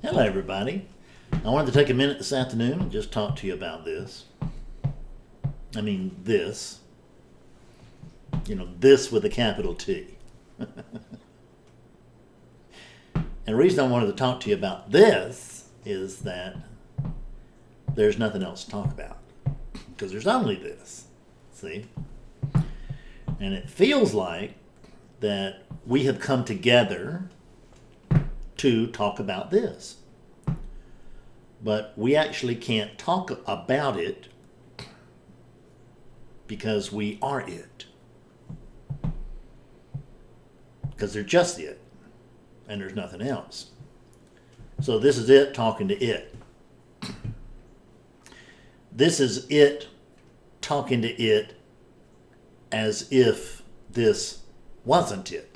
Hello, everybody. I wanted to take a minute this afternoon and just talk to you about this. I mean, this. This with a capital T. And the reason I wanted to talk to you about this is that there's nothing else to talk about. Because there's only this. See? And it feels like that we have come together to talk about this. But we actually can't talk about it because we are it. Because they're just it. And there's nothing else. So this is it talking to it. This is it talking to it as if this wasn't it.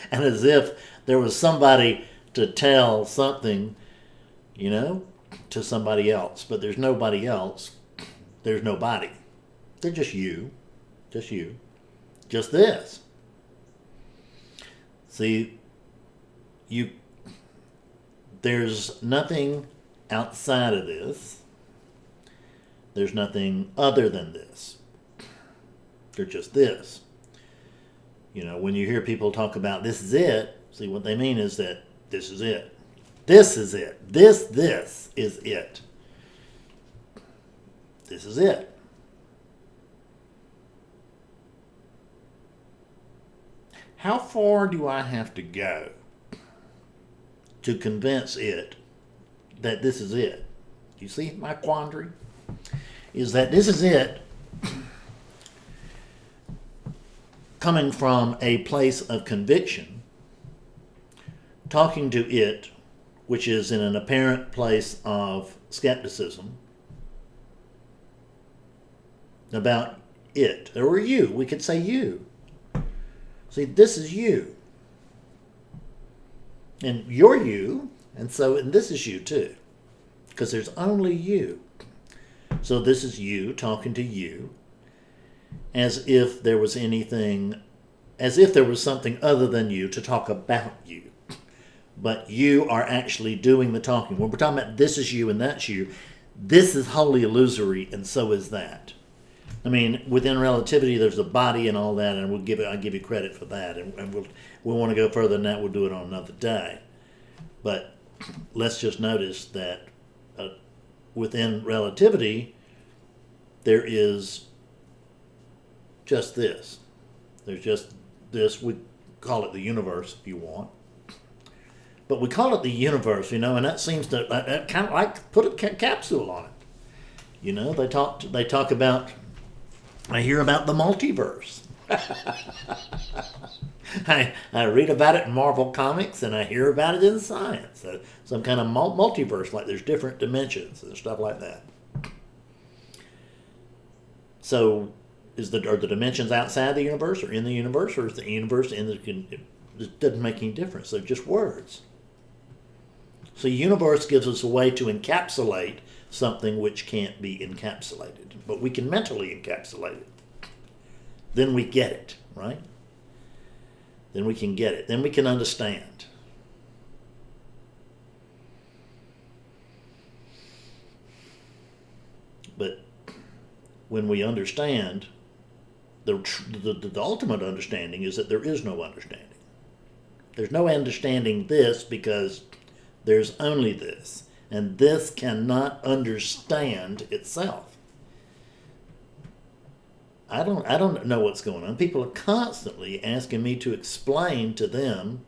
And as if there was somebody to tell something, to somebody else. But there's nobody else. There's nobody. They're just you. Just you. Just this. See, there's nothing outside of this. There's nothing other than this. They're just this. When you hear people talk about this is it, see what they mean is that this is it. This is it. This is it. This is it. How far do I have to go to convince it that this is it? You see my quandary? Is that this is it coming from a place of conviction, talking to it, which is in an apparent place of skepticism about it, or you. We could say you. See, this is you. And you're you, and this is you too. Because there's only you. So this is you talking to you as if there was something other than you to talk about you. But you are actually doing the talking. When we're talking about this is you and that's you, this is wholly illusory, and so is that. I mean, within relativity, there's a body and all that, and I'll give you credit for that. And we want to go further than that. We'll do it on another day. But let's just notice that within relativity, there is just this. There's just this. We call it the universe, if you want. But we call it the universe, and that seems to kind of like to put a capsule on it. They talk about. I hear about the multiverse. I read about it in Marvel Comics, and I hear about it in science. Some kind of multiverse, like there's different dimensions and stuff like that. So, are the dimensions outside the universe, or in the universe, or is the universe in the? It doesn't make any difference. They're just words. So, universe gives us a way to encapsulate something which can't be encapsulated, but we can mentally encapsulate it. Then we get it, right? Then we can get it. Then we can understand. But when we understand, the ultimate understanding is that there is no understanding. There's no understanding this because there's only this. And this cannot understand itself. I don't know what's going on. People are constantly asking me to explain to them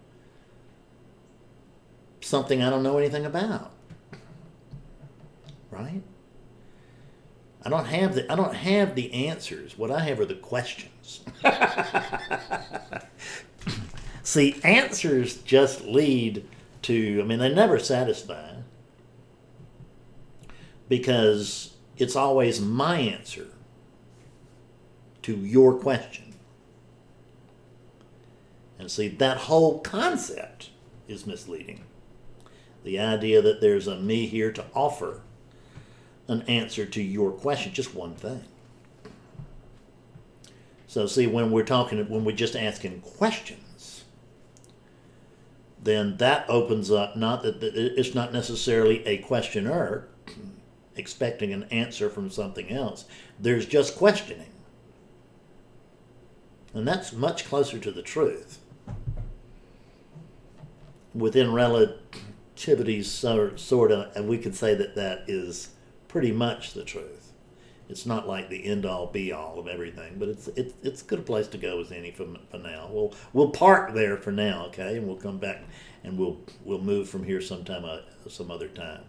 something I don't know anything about. Right? I don't have the answers. What I have are the questions. See, answers just lead to, they never satisfy. Because it's always my answer to your question. And see, that whole concept is misleading. The idea that there's a me here to offer an answer to your question, just one thing. So see, when we're just asking questions, then that opens up, not that it's not necessarily a questioner expecting an answer from something else. There's just questioning. And that's much closer to the truth. Within relativity, sort of, and we could say that is pretty much the truth. It's not like the end-all, be-all of everything, but it's a good place to go as any for now. We'll park there for now, okay, and we'll come back and we'll move from here some other time.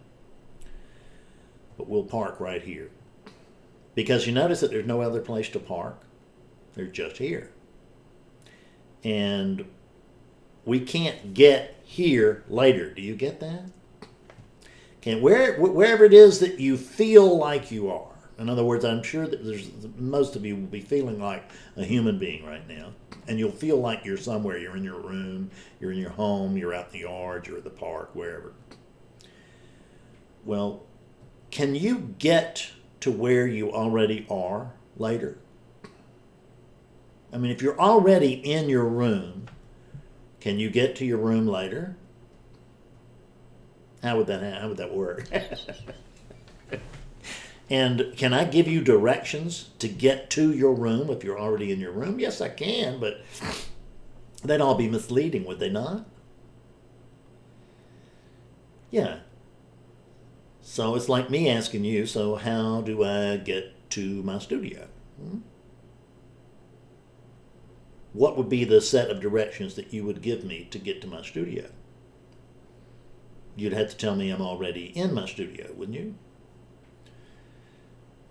But we'll park right here, because you notice that there's no other place to park. They're just here, and we can't get here later. Do you get that? Wherever it is that you feel like you are. In other words, I'm sure that most of you will be feeling like a human being right now, and you'll feel like you're somewhere. You're in your room, you're in your home, you're out in the yard, you're at the park, wherever. Well, can you get to where you already are later? I mean, if you're already in your room, can you get to your room later? How would that work? And can I give you directions to get to your room if you're already in your room? Yes, I can, but they'd all be misleading, would they not? Yeah. So it's like me asking you, so how do I get to my studio? What would be the set of directions that you would give me to get to my studio? You'd have to tell me I'm already in my studio, wouldn't you?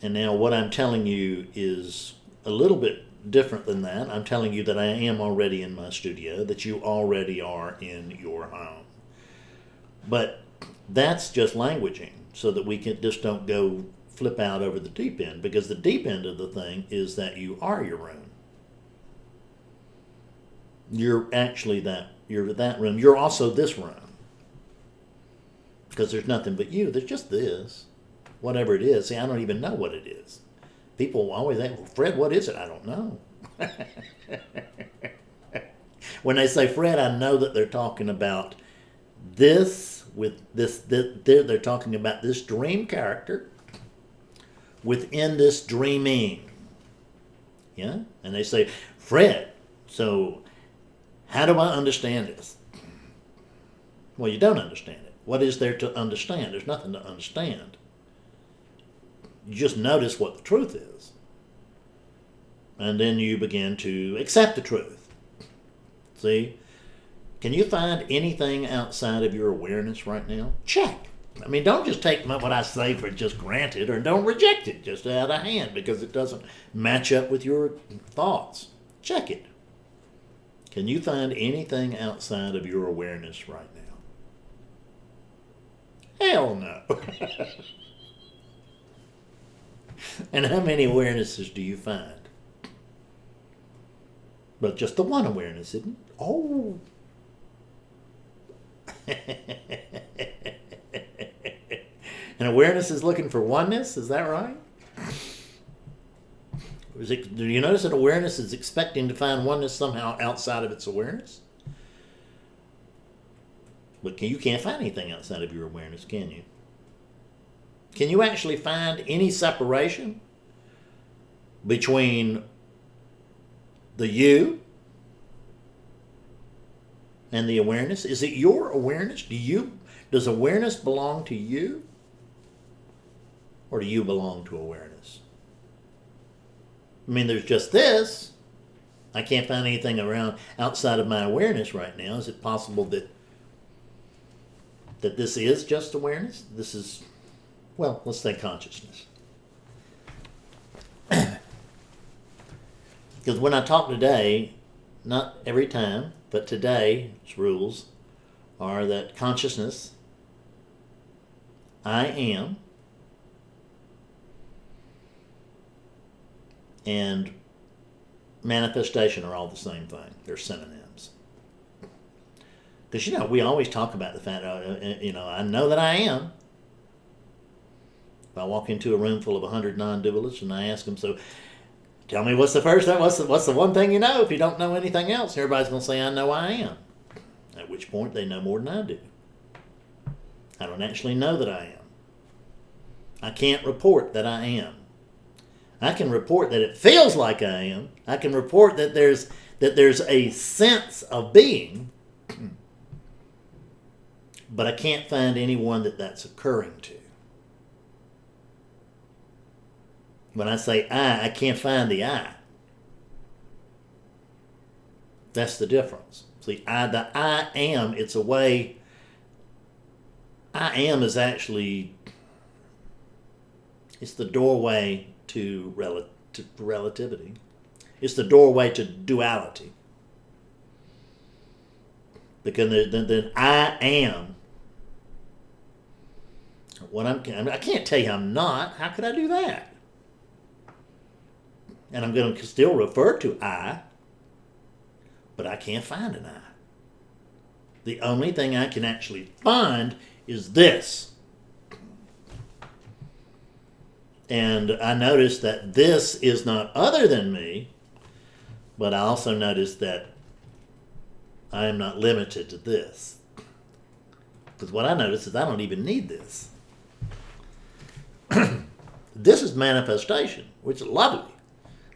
And now what I'm telling you is a little bit different than that. I'm telling you that I am already in my studio, that you already are in your home. But that's just languaging, so that we just don't go flip out over the deep end, because the deep end of the thing is that you are your room. You're actually you're that room. You're also this room. Because there's nothing but you. There's just this. Whatever it is. See, I don't even know what it is. People always say, well, Fred, what is it? I don't know. When they say Fred, I know that they're talking about this, they're talking about this dream character within this dreaming. Yeah? And they say, Fred, so how do I understand this? Well, you don't understand it. What is there to understand? There's nothing to understand. You just notice what the truth is. And then you begin to accept the truth. See? Can you find anything outside of your awareness right now? Check. I mean, don't just take what I say for just granted, or don't reject it just out of hand because it doesn't match up with your thoughts. Check it. Can you find anything outside of your awareness right now? Hell no. And how many awarenesses do you find? But just the one awareness, isn't it? Oh. And awareness is looking for oneness, is that right? Do you notice that awareness is expecting to find oneness somehow outside of its awareness? But you can't find anything outside of your awareness, can you? Can you actually find any separation between the you and the awareness? Is it your awareness? Does awareness belong to you? Or do you belong to awareness? I mean, there's just this. I can't find anything around outside of my awareness right now. Is it possible that this is just awareness? This is, well, let's say consciousness. Because when I talk today, not every time, but today's rules are that consciousness, I am, and manifestation are all the same thing. They're synonyms. Because, we always talk about the fact, I know that I am. If I walk into a room full of 100 non-dualists and I ask them, so tell me what's the first thing, what's the one thing you know if you don't know anything else? Everybody's going to say, I know I am. At which point they know more than I do. I don't actually know that I am. I can't report that I am. I can report that it feels like I am. I can report that there's a sense of being, but I can't find anyone that's occurring to. When I say I can't find the I. That's the difference. See, the I am, it's a way. I am is actually, it's the doorway to relativity. It's the doorway to duality. Because then I am what I can't tell you I'm not. How could I do that? And I'm going to still refer to I, but I can't find an I. The only thing I can actually find is this. And I noticed that this is not other than me, but I also noticed that I am not limited to this. Because what I noticed is I don't even need this. This is manifestation, which is lovely.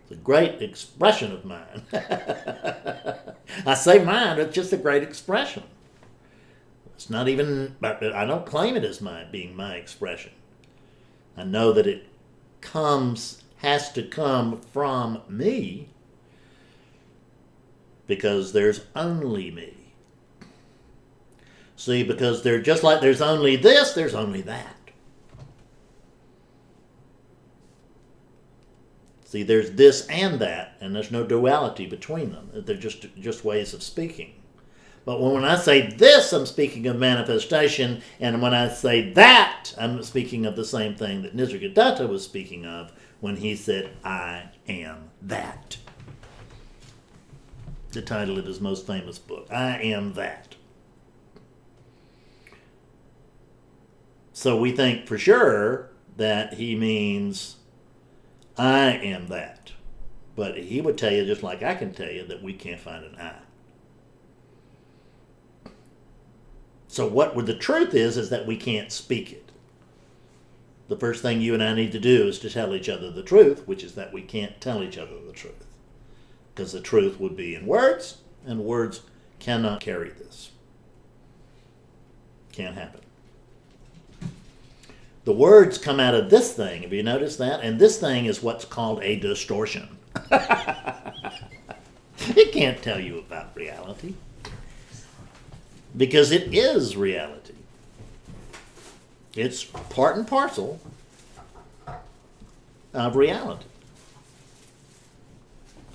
It's a great expression of mine. I say mine, it's just a great expression. It's not even, I don't claim it as being my expression. I know that it has to come from me because there's only me. See, because they're just like there's only this, there's only that. See, there's this and that, and there's no duality between them. They're just ways of speaking. But when I say this, I'm speaking of manifestation, and when I say that, I'm speaking of the same thing that Nisargadatta was speaking of when he said, I am that. The title of his most famous book, I Am That. So we think for sure that he means I am that. But he would tell you, just like I can tell you, that we can't find an I. So what the truth is that we can't speak it. The first thing you and I need to do is to tell each other the truth, which is that we can't tell each other the truth. Because the truth would be in words, and words cannot carry this. Can't happen. The words come out of this thing. Have you noticed that? And this thing is what's called a distortion. It can't tell you about reality. Because it is reality. It's part and parcel of reality.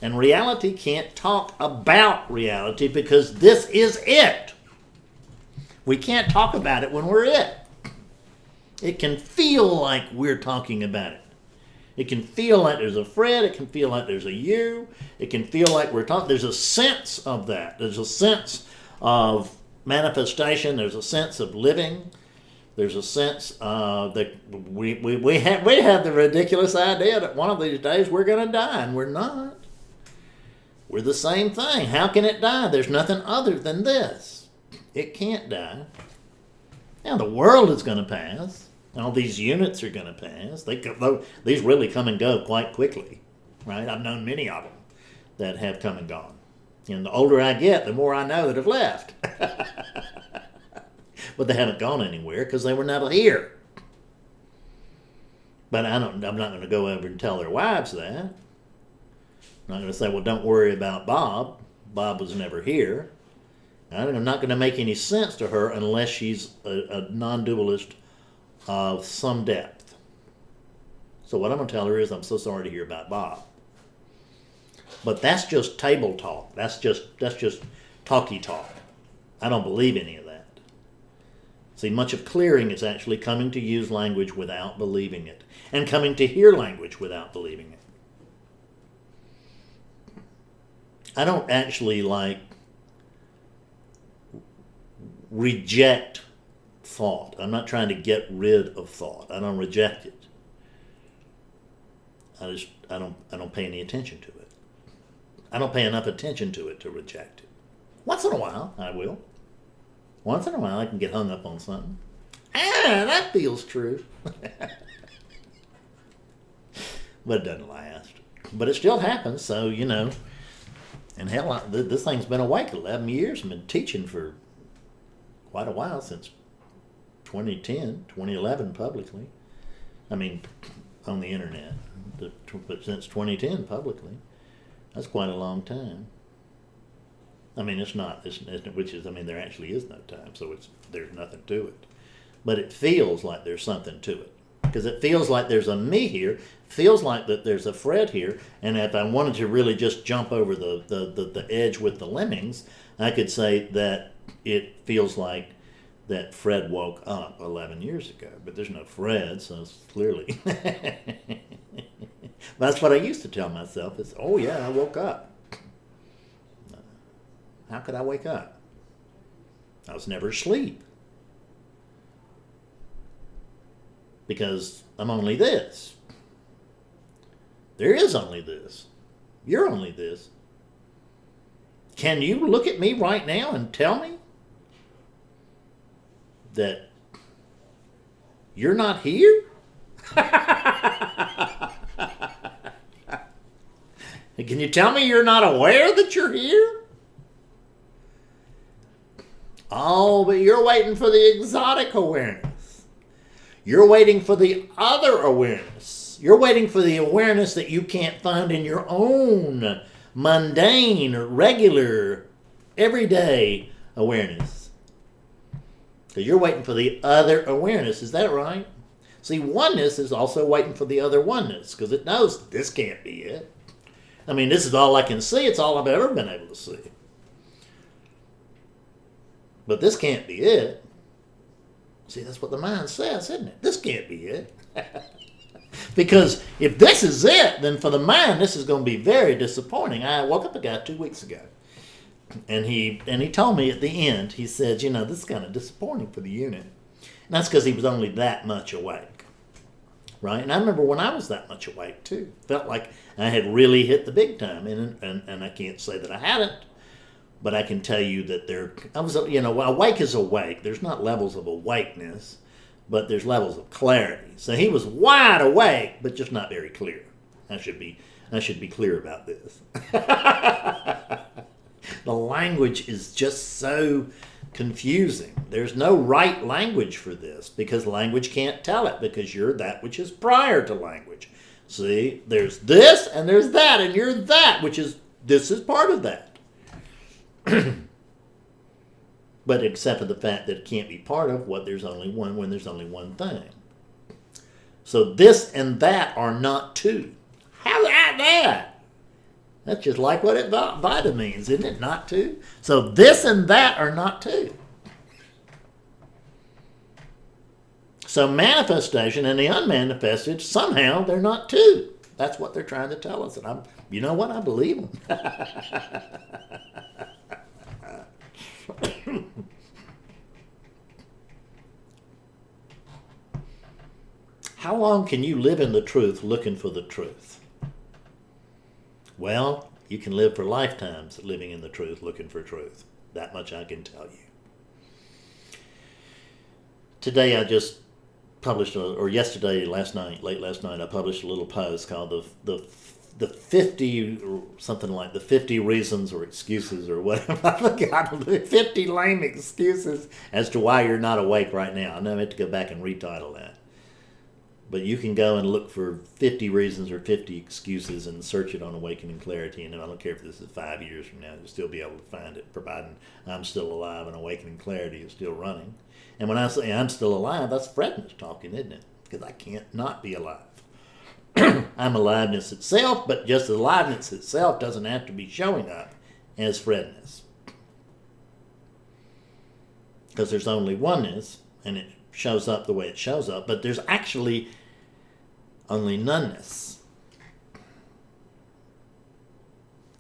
And reality can't talk about reality because this is it. We can't talk about it when we're it. It can feel like we're talking about it. It can feel like there's a Fred. It can feel like there's a you. It can feel like we're talking. There's a sense of that. There's a sense of manifestation. There's a sense of living. There's a sense that we have the ridiculous idea that one of these days we're going to die, and we're not. We're the same thing. How can it die? There's nothing other than this. It can't die. Now the world is going to pass. All these units are going to pass. These really come and go quite quickly, right? I've known many of them that have come and gone. And the older I get, the more I know that have left. But they haven't gone anywhere because they were never here. But I'm not going to go over and tell their wives that. I'm not going to say, well, don't worry about Bob. Bob was never here. I'm not going to make any sense to her unless she's a non-dualist of some depth. So what I'm going to tell her is, I'm so sorry to hear about Bob. But that's just table talk. That's just talky talk. I don't believe any of that. See, much of clearing is actually coming to use language without believing it, and coming to hear language without believing it. I don't actually reject thought. I'm not trying to get rid of thought. I don't reject it. I don't pay any attention to it. I don't pay enough attention to it to reject it. Once in a while, I will. Once in a while, I can get hung up on something. That feels true. But it doesn't last. But it still happens, so, And hell, this thing's been awake 11 years. I've been teaching for quite a while, since 2010, 2011 publicly. I mean, on the internet. But since 2010 publicly. That's quite a long time. I mean, it's not, there actually is no time, so there's nothing to it. But it feels like there's something to it. Because it feels like there's a me here, feels like that there's a Fred here, and if I wanted to really just jump over the edge with the lemmings, I could say that it feels like that Fred woke up 11 years ago. But there's no Fred, so it's clearly... That's what I used to tell myself, is, oh yeah, I woke up. How could I wake up? I was never asleep. Because I'm only this. There is only this. You're only this. Can you look at me right now and tell me that you're not here? Can you tell me you're not aware that you're here? Oh, but you're waiting for the exotic awareness. You're waiting for the other awareness. You're waiting for the awareness that you can't find in your own mundane, regular, everyday awareness. Because you're waiting for the other awareness. Is that right? See, oneness is also waiting for the other oneness, because it knows this can't be it. I mean, this is all I can see. It's all I've ever been able to see. But this can't be it. See, that's what the mind says, isn't it? This can't be it. Because if this is it, then for the mind, this is going to be very disappointing. I woke up a guy 2 weeks ago, and he told me at the end, he said, this is kind of disappointing for the unit. And that's because he was only that much awake. Right? And I remember when I was that much awake, too. Felt like I had really hit the big time. And I can't say that I hadn't. But I can tell you that awake is awake. There's not levels of awakeness, but there's levels of clarity. So he was wide awake, but just not very clear. I should be clear about this. The language is just so confusing. There's no right language for this, because language can't tell it, because you're that which is prior to language. See, there's this and there's that, and you're that, this is part of that. But except for the fact that it can't be part of what there's only one when there's only one thing. So this and that are not two. How's that? That's just like what vita means, isn't it? Not two. So this and that are not two. So manifestation and the unmanifested, somehow they're not two. That's what they're trying to tell us. And you know what? I believe them. How long can you live in the truth looking for the truth? Well, you can live for lifetimes living in the truth looking for truth. That much I can tell you. Today I just published, late last night, I published a little post called the 50, something like the 50 reasons or excuses or whatever. I forgot, 50 lame excuses as to why you're not awake right now. I know I have to go back and retitle that. But you can go and look for 50 reasons or 50 excuses and search it on Awakening Clarity. And I don't care if this is 5 years from now, you'll still be able to find it, providing I'm still alive and Awakening Clarity is still running. And when I say I'm still alive, that's Fredness talking, isn't it? Because I can't not be alive. I'm aliveness itself, but just aliveness itself doesn't have to be showing up as Fredness. Because there's only oneness, and it shows up the way it shows up, but there's actually only noneness.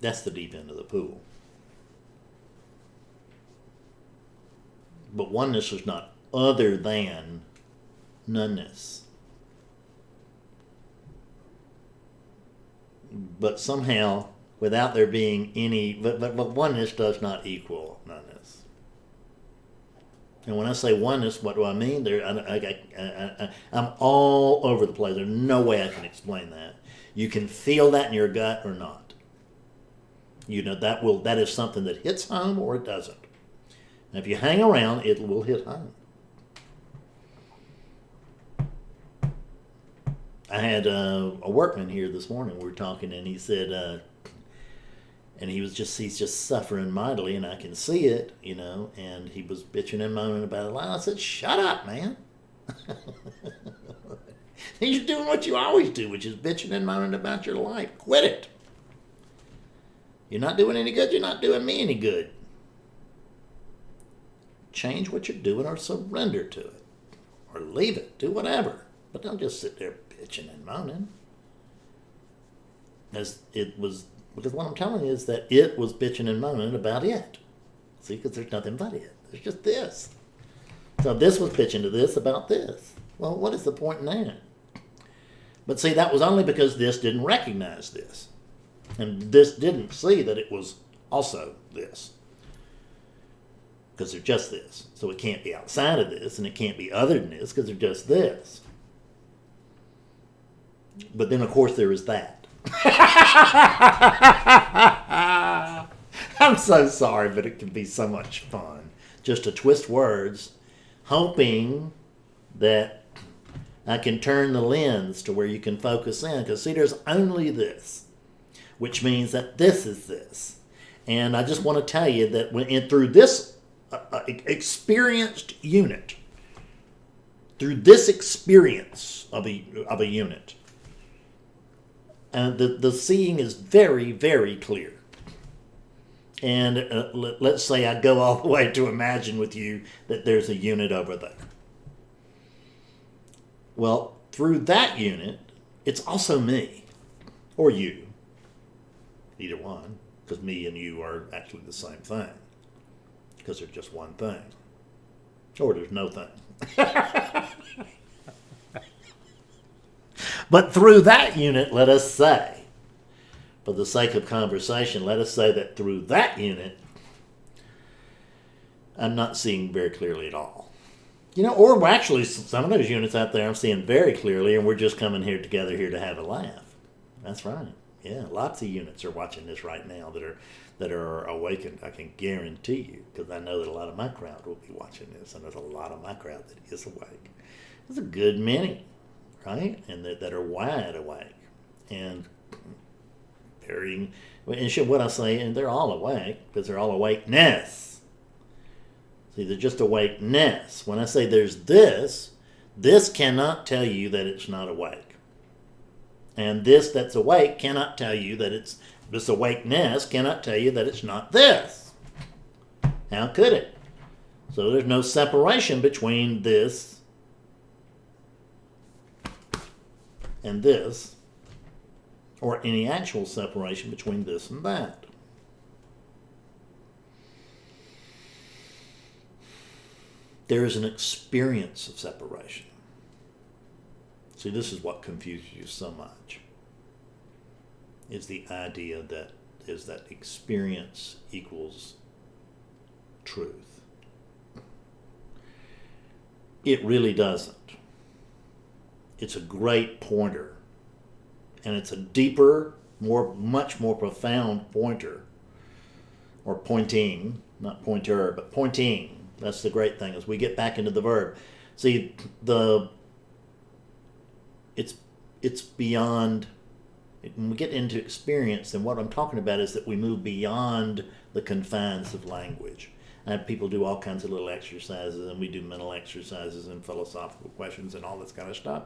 That's the deep end of the pool. But oneness is not other than noneness. but somehow, without there being any, but oneness does not equal noneness. And when I say oneness, what do I mean? I'm all over the place. There's no way I can explain that. You can feel that in your gut or not. That is something that hits home or it doesn't. And if you hang around, it will hit home. I had a workman here this morning. We were talking, and he said, and he's just suffering mightily, and I can see it, and he was bitching and moaning about it. I said, shut up, man. You're doing what you always do, which is bitching and moaning about your life. Quit it. You're not doing any good. You're not doing me any good. Change what you're doing or surrender to it. Or leave it. Do whatever. But don't just sit there bitching and moaning. Because what I'm telling you is that it was bitching and moaning about it. See, because there's nothing but it. There's just this. So this was bitching to this about this. Well, what is the point in that? But see, that was only because this didn't recognize this. And this didn't see that it was also this. Because they're just this. So it can't be outside of this, and it can't be other than this, because they're just this. But then, of course, there is that. I'm so sorry, but it can be so much fun. Just to twist words, hoping that I can turn the lens to where you can focus in. Because, see, there's only this, which means that this is this. And I just want to tell you that through this experienced unit, through this experience of a unit, the seeing is very, very clear. And let's say I go all the way to imagine with you that there's a unit over there. Well, through that unit, it's also me, or you, either one, because me and you are actually the same thing, because they're just one thing, or there's no thing. But through that unit, let us say, for the sake of conversation, let us say that through that unit, I'm not seeing very clearly at all. Or actually some of those units out there I'm seeing very clearly, and we're just coming here together here to have a laugh. That's right. Yeah, lots of units are watching this right now that are awakened. I can guarantee you, because I know that a lot of my crowd will be watching this, and there's a lot of my crowd that is awake. There's a good many, right? And that are wide awake. And varying, and what I say, and they're all awake, because they're all awakeness. See, they're just awakeness. When I say there's this cannot tell you that it's not awake. And this that's awake cannot tell you that it's, this awakeness cannot tell you that it's not this. How could it? So there's no separation between this and this, or any actual separation between this and that. There is an experience of separation. See, this is what confuses you so much. Is the idea that experience equals truth. It really doesn't. It's a great pointer. And it's a deeper, much more profound pointer. Or pointing, not pointer, but pointing. That's the great thing, as we get back into the verb. See, it's beyond, when we get into experience, then what I'm talking about is that we move beyond the confines of language. I have people do all kinds of little exercises, and we do mental exercises and philosophical questions and all this kind of stuff.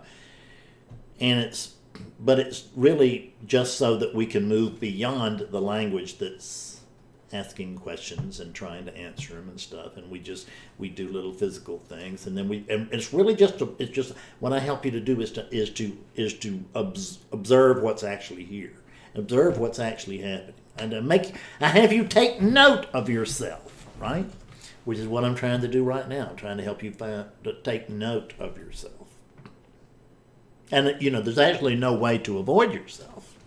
But it's really just so that we can move beyond the language that's asking questions and trying to answer them and stuff, and we do little physical things, and then and it's really just what I help you to do is to observe what's actually here, observe what's actually happening, and I have you take note of yourself, right? Which is what I'm trying to do right now. I'm trying to help you to take note of yourself, and there's actually no way to avoid yourself.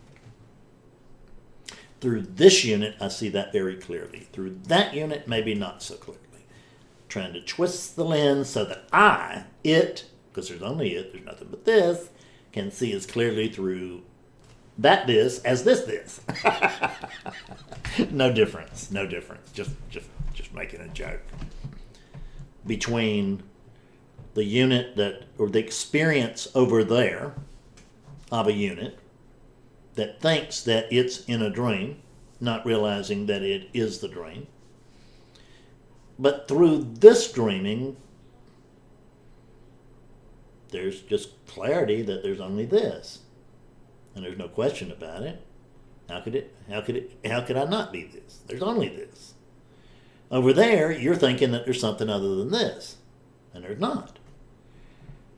Through this unit, I see that very clearly. Through that unit, maybe not so clearly. Trying to twist the lens so that because there's only it, there's nothing but this, can see as clearly through that this as this. No difference. Just making a joke. Between the unit or the experience over there of a unit that thinks that it's in a dream, not realizing that it is the dream. But through this dreaming, there's just clarity that there's only this. And there's no question about it. How could I not be this? There's only this. Over there, you're thinking that there's something other than this. And there's not.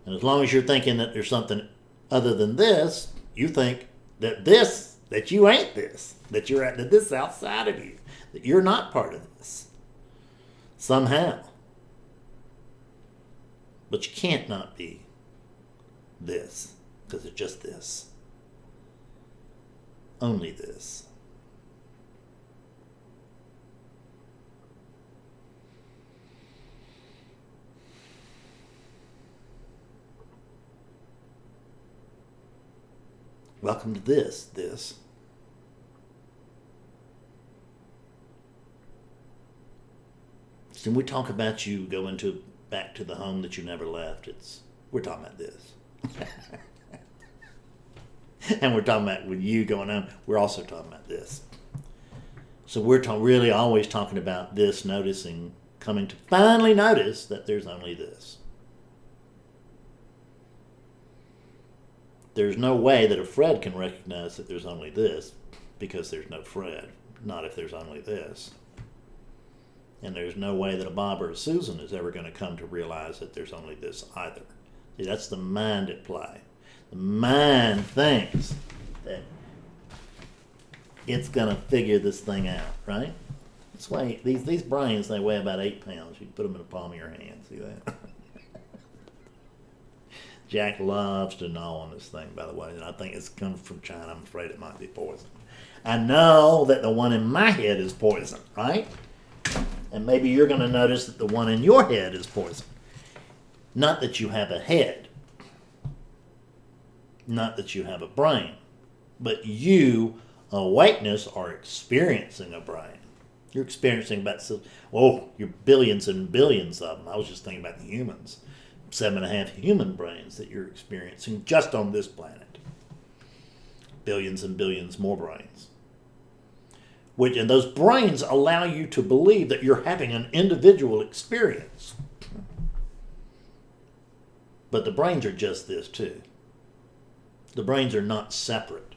And as long as you're thinking that there's something other than this, you think that you ain't this, that you're at this outside of you, that you're not part of this. Somehow. But you can't not be this, because it's just this. Only this. Welcome to this. So when we talk about you going back to the home that you never left, we're talking about this. And we're talking about with you going home, we're also talking about this. So we're really always talking about this, coming to finally notice that there's only this. There's no way that a Fred can recognize that there's only this, because there's no Fred, not if there's only this. And there's no way that a Bob or a Susan is ever going to come to realize that there's only this either. See, that's the mind at play. The mind thinks that it's going to figure this thing out, right? This way, these brains, they weigh about 8 pounds. You can put them in the palm of your hand. See that? Jack loves to gnaw on this thing, by the way, and I think it's come from China. I'm afraid it might be poison. I know that the one in my head is poison, right? And maybe you're going to notice that the one in your head is poison. Not that you have a head. Not that you have a brain. But you, awakeness, are experiencing a brain. You're experiencing you're billions and billions of them. I was just thinking about the humans. 7.5 human brains that you're experiencing just on this planet. Billions and billions more brains. And those brains allow you to believe that you're having an individual experience. But the brains are just this too. The brains are not separate.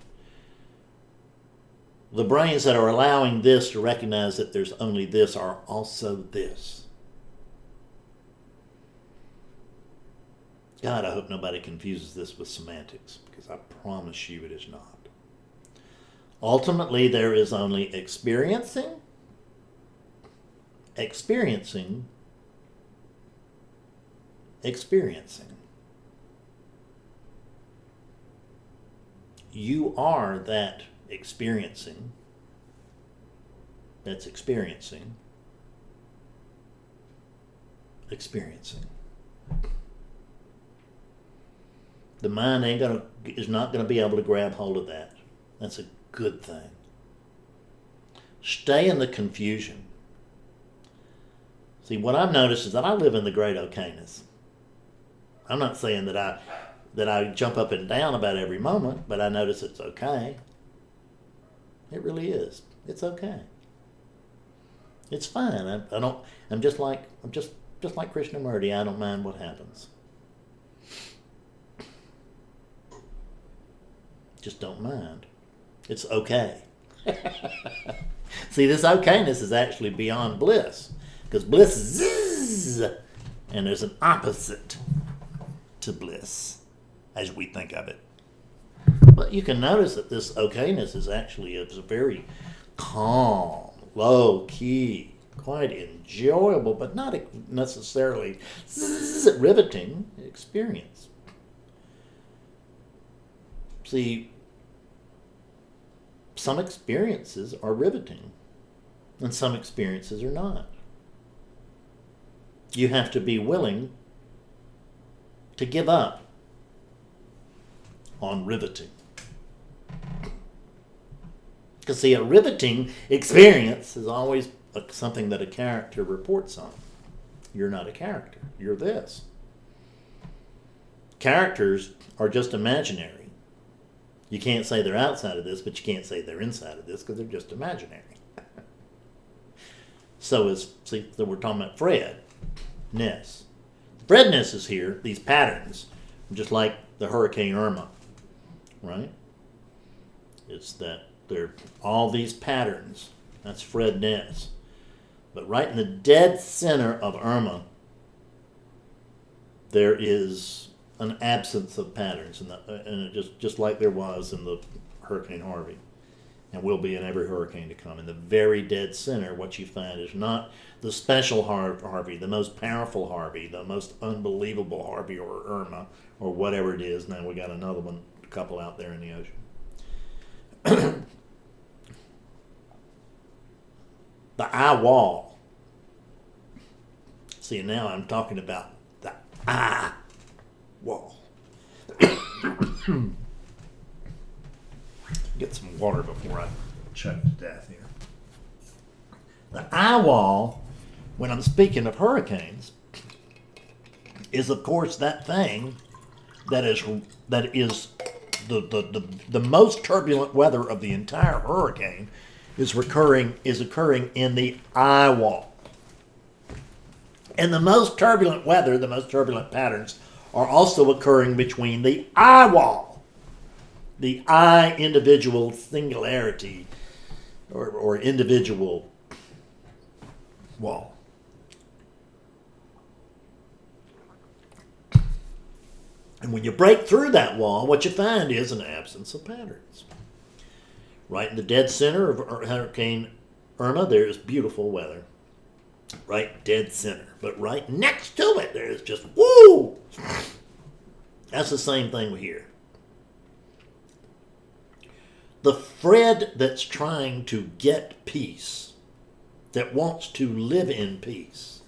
The brains that are allowing this to recognize that there's only this are also this. God, I hope nobody confuses this with semantics, because I promise you it is not. Ultimately, there is only experiencing. You are that experiencing that's experiencing. The mind is not going to be able to grab hold of that. That's a good thing. Stay in the confusion. See, what I've noticed is that I live in the great okayness. I'm not saying that I jump up and down about every moment, but I notice it's okay. It really is. It's okay. It's fine. I'm just like Krishnamurti. I don't mind what happens. Just don't mind. It's okay. See, this okayness is actually beyond bliss, because bliss is zzz, and there's an opposite to bliss as we think of it. But you can notice that this okayness is actually a very calm, low-key, quite enjoyable, but not necessarily riveting experience. See, some experiences are riveting and some experiences are not. You have to be willing to give up on riveting. Because, see, a riveting experience is always something that a character reports on. You're not a character. You're this. Characters are just imaginary. You can't say they're outside of this, but you can't say they're inside of this because they're just imaginary. So we're talking about Fredness. Fredness is here, these patterns, just like the Hurricane Irma, right? It's that there are all these patterns. That's Fredness. But right in the dead center of Irma, there is an absence of patterns, and it just like there was in the Hurricane Harvey, and will be in every hurricane to come. In the very dead center, what you find is not the special Harvey, the most powerful Harvey, the most unbelievable Harvey or Irma, or whatever it is. Now we got another one, a couple out there in the ocean. The eye wall. See, now I'm talking about the eye wall. Get some water before I choke to death here. The eye wall, when I'm speaking of hurricanes, is of course that thing that is the most turbulent weather of the entire hurricane is occurring in the eye wall. And the most turbulent weather, the most turbulent patterns, are also occurring between the eye wall, the eye individual singularity or individual wall. And when you break through that wall, what you find is an absence of patterns. Right in the dead center of Hurricane Irma, there is beautiful weather. Right dead center. But right next to it, there is just, woo! That's the same thing here. The Fred that's trying to get peace, that wants to live in peace,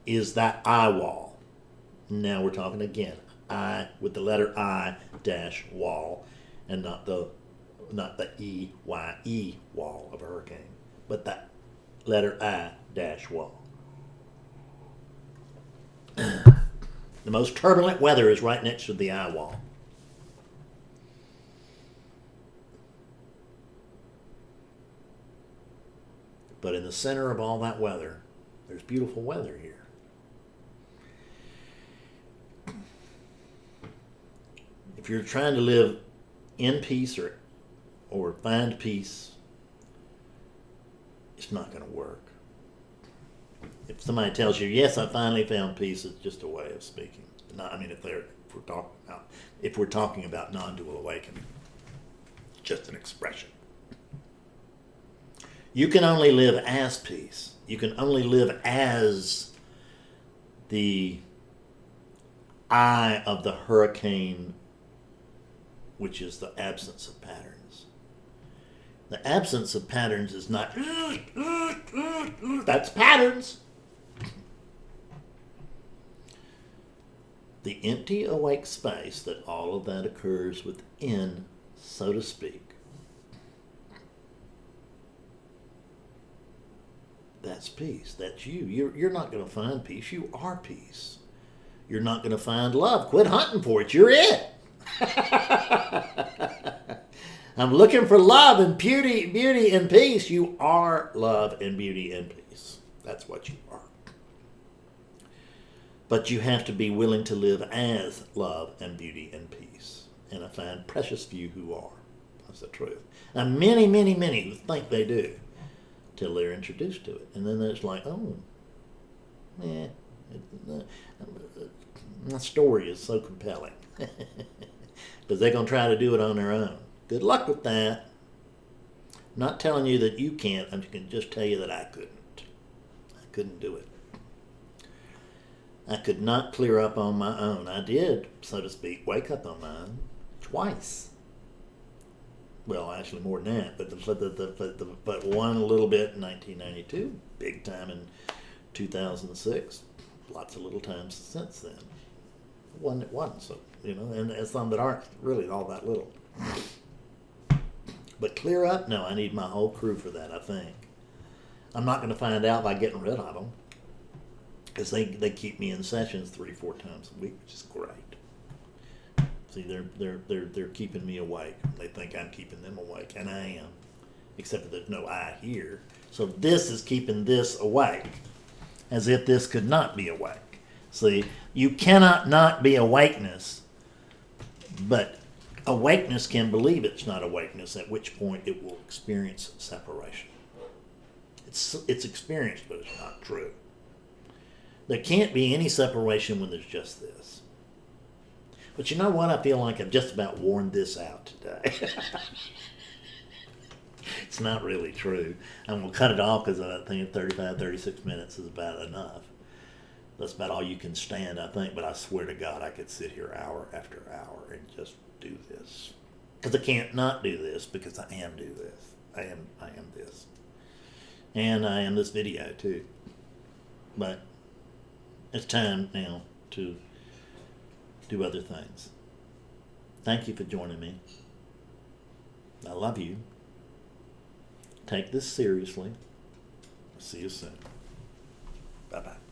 is that eye wall. Now we're talking again, I with the letter I dash wall, and not the E-Y-E wall of a hurricane, but that letter I dash wall. The most turbulent weather is right next to the eye wall. But in the center of all that weather, there's beautiful weather here. If you're trying to live in peace or find peace, it's not going to work. If somebody tells you, yes, I finally found peace, it's just a way of speaking. If we're talking about non-dual awakening, just an expression. You can only live as peace. You can only live as the eye of the hurricane, which is the absence of patterns. The absence of patterns is not, that's patterns. The empty awake space that all of that occurs within, so to speak, that's peace. That's you. You're not going to find peace. You are peace. You're not going to find love. Quit hunting for it. You're it. I'm looking for love and beauty and peace. You are love and beauty and peace. That's what you are. But you have to be willing to live as love and beauty and peace. And I find precious few who are. That's the truth. And many, many, many who think they do till they're introduced to it. And then it's like, oh, yeah, my story is so compelling. Because they're going to try to do it on their own. Good luck with that. I'm not telling you that you can't. I can just tell you that I couldn't. I couldn't do it. I could not clear up on my own. I did, so to speak, wake up on my own twice. well, actually more than that, but one a little bit in 1992, big time in 2006, lots of little times since then. One that wasn't, so, and some that aren't really all that little. But clear up? No, I need my whole crew for that, I think. I'm not going to find out by getting rid of them, because they keep me in sessions 3-4 times a week, which is great. See, they're keeping me awake. They think I'm keeping them awake, and I am, except that there's no I here. So this is keeping this awake, as if this could not be awake. See, you cannot not be awakeness, but awakeness can believe it's not awakeness, at which point it will experience separation. It's experienced, but it's not true. There can't be any separation when there's just this. But you know what? I feel like I've just about worn this out today. It's not really true. I'm going to cut it off because I think 35-36 minutes is about enough. That's about all you can stand, I think. But I swear to God, I could sit here hour after hour and just do this. Because I can't not do this, because I am do this. I am this. And I am this video too. But it's time now to do other things. Thank you for joining me. I love you. Take this seriously. See you soon. Bye-bye.